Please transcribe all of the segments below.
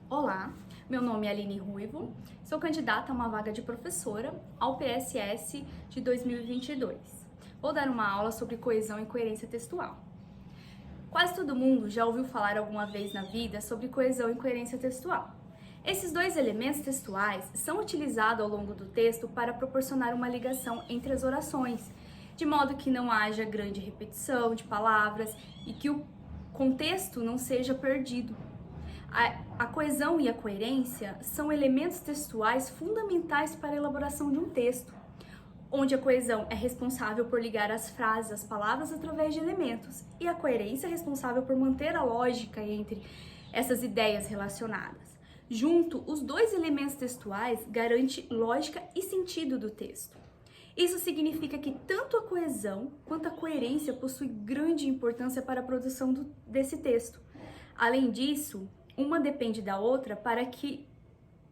Olá, meu nome é Aline Ruivo, sou candidata a uma vaga de professora ao PSS de 2022. Vou dar uma aula sobre coesão e coerência textual. Quase todo mundo já ouviu falar alguma vez na vida sobre coesão e coerência textual. Esses dois elementos textuais são utilizados ao longo do texto para proporcionar uma ligação entre as orações, de modo que não haja grande repetição de palavras e que o contexto não seja perdido. A coesão e a coerência são elementos textuais fundamentais para a elaboração de um texto, onde a coesão é responsável por ligar as frases, as palavras através de elementos, e a coerência é responsável por manter a lógica entre essas ideias relacionadas. Junto, os dois elementos textuais garantem lógica e sentido do texto. Isso significa que tanto a coesão quanto a coerência possuem grande importância para a produção desse texto. Além disso, uma depende da outra para que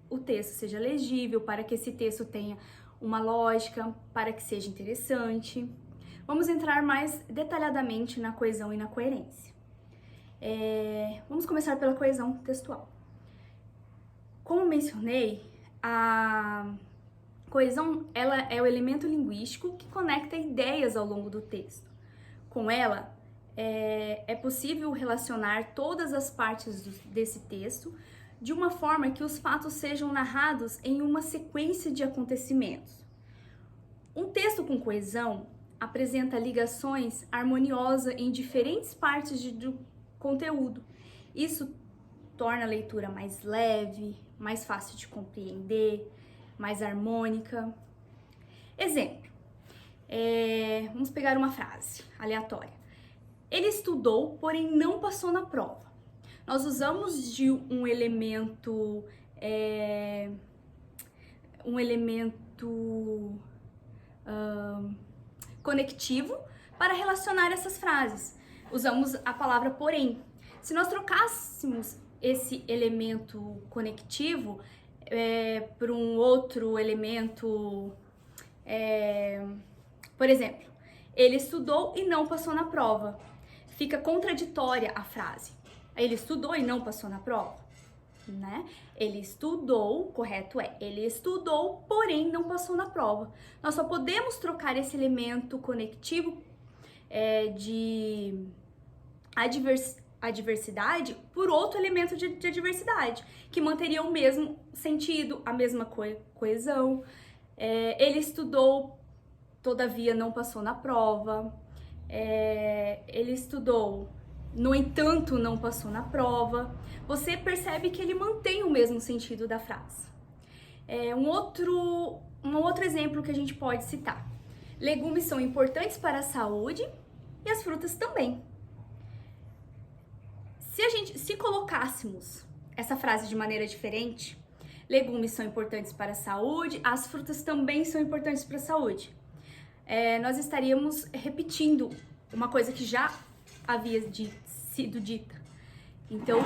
o texto seja legível, para que esse texto tenha uma lógica, para que seja interessante. Vamos entrar mais detalhadamente na coesão e na coerência. Vamos começar pela coesão textual. Como mencionei, a coesão ela é o elemento linguístico que conecta ideias ao longo do texto. Com ela, é possível relacionar todas as partes desse texto de uma forma que os fatos sejam narrados em uma sequência de acontecimentos. Um texto com coesão apresenta ligações harmoniosas em diferentes partes do conteúdo. Isso torna a leitura mais leve, mais fácil de compreender, mais harmônica. Exemplo, vamos pegar uma frase aleatória. Ele estudou, porém não passou na prova. Nós usamos de um elemento conectivo para relacionar essas frases. Usamos a palavra porém. Se nós trocássemos esse elemento conectivo por um outro elemento, por exemplo, ele estudou e não passou na prova. Fica contraditória a frase. Ele estudou e não passou na prova, né? Ele estudou, correto é, ele estudou, porém não passou na prova. Nós só podemos trocar esse elemento conectivo de adversidade por outro elemento de adversidade, que manteria o mesmo sentido, a mesma coesão. Ele estudou, todavia não passou na prova. Ele estudou, no entanto, não passou na prova. Você percebe que ele mantém o mesmo sentido da frase. Um outro exemplo que a gente pode citar. Legumes são importantes para a saúde e as frutas também. Se colocássemos essa frase de maneira diferente, legumes são importantes para a saúde, as frutas também são importantes para a saúde. Nós estaríamos repetindo uma coisa que já havia sido dita. Então,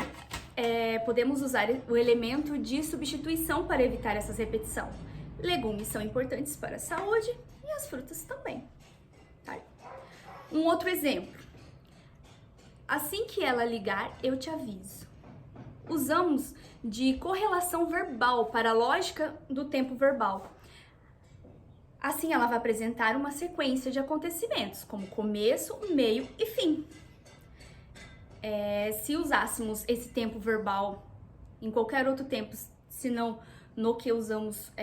podemos usar o elemento de substituição para evitar essa repetição. Legumes são importantes para a saúde e as frutas também. Tá? Um outro exemplo. Assim que ela ligar, eu te aviso. Usamos de correlação verbal para a lógica do tempo verbal. Assim, ela vai apresentar uma sequência de acontecimentos, como começo, meio e fim. Se usássemos esse tempo verbal em qualquer outro tempo, senão no que usamos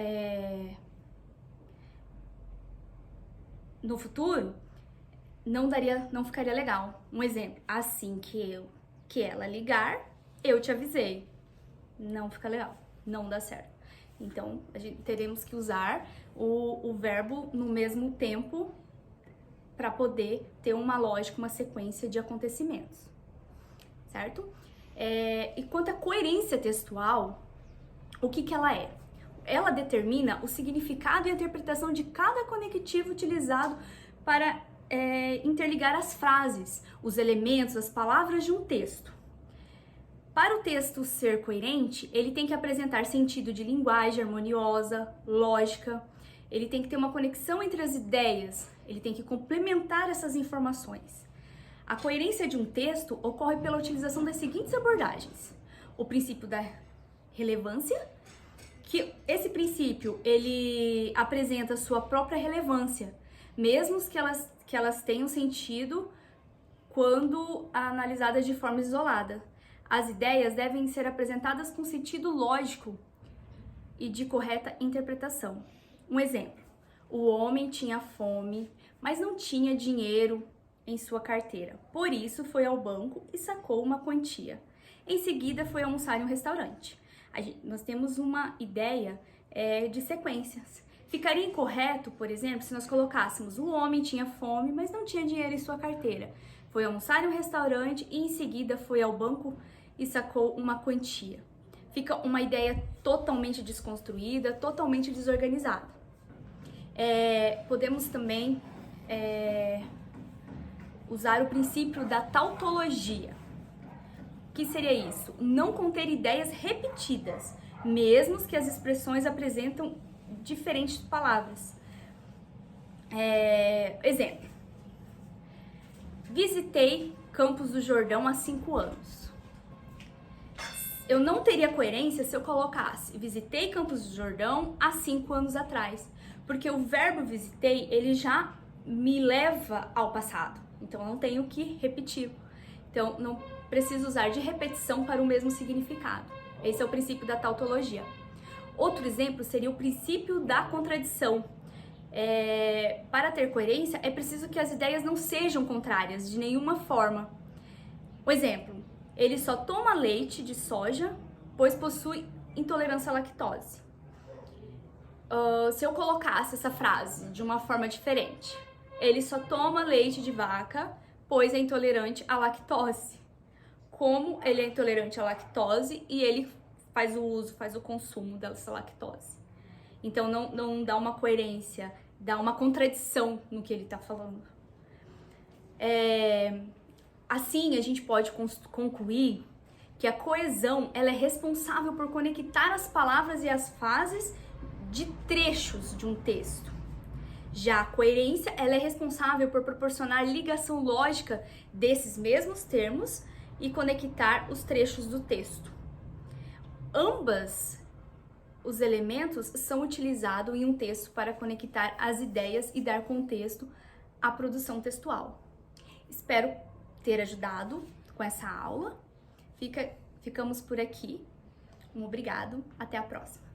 no futuro, não ficaria legal. Um exemplo, assim que ela ligar, eu te avisei. Não fica legal, não dá certo. Então, teremos que usar o verbo no mesmo tempo para poder ter uma lógica, uma sequência de acontecimentos, certo? E quanto à coerência textual, o que ela é? Ela determina o significado e a interpretação de cada conectivo utilizado para interligar as frases, os elementos, as palavras de um texto. Para o texto ser coerente, ele tem que apresentar sentido de linguagem harmoniosa, lógica, ele tem que ter uma conexão entre as ideias, ele tem que complementar essas informações. A coerência de um texto ocorre pela utilização das seguintes abordagens: o princípio da relevância, que esse princípio, ele apresenta sua própria relevância, mesmo que elas tenham sentido quando analisadas de forma isolada. As ideias devem ser apresentadas com sentido lógico e de correta interpretação. Um exemplo: o homem tinha fome, mas não tinha dinheiro em sua carteira. Por isso foi ao banco e sacou uma quantia. Em seguida foi almoçar em um restaurante. Nós temos uma ideia de sequências. Ficaria incorreto, por exemplo, se nós colocássemos: o homem tinha fome, mas não tinha dinheiro em sua carteira. Foi almoçar em um restaurante e em seguida foi ao banco e sacou uma quantia. Fica uma ideia totalmente desconstruída, totalmente desorganizada. Podemos também usar o princípio da tautologia. O que seria isso? Não conter ideias repetidas, mesmo que as expressões apresentam diferentes palavras. Exemplo: visitei Campos do Jordão há 5 anos. Eu não teria coerência se eu colocasse visitei Campos do Jordão há 5 anos atrás, porque o verbo visitei, ele já me leva ao passado, então eu não tenho que repetir. Então não preciso usar de repetição para o mesmo significado. Esse é o princípio da tautologia. Outro exemplo seria o princípio da contradição. Para ter coerência, é preciso que as ideias não sejam contrárias de nenhuma forma. Um exemplo: ele só toma leite de soja, pois possui intolerância à lactose. Se eu colocasse essa frase de uma forma diferente: ele só toma leite de vaca, pois é intolerante à lactose. Como ele é intolerante à lactose e ele faz o consumo dessa lactose? Então não dá uma coerência, dá uma contradição no que ele está falando. Assim, a gente pode concluir que a coesão, ela é responsável por conectar as palavras e as frases de trechos de um texto. Já a coerência, ela é responsável por proporcionar ligação lógica desses mesmos termos e conectar os trechos do texto. Ambas os elementos são utilizados em um texto para conectar as ideias e dar contexto à produção textual. Espero ter ajudado com essa aula. Ficamos por aqui. Um obrigado. Até a próxima.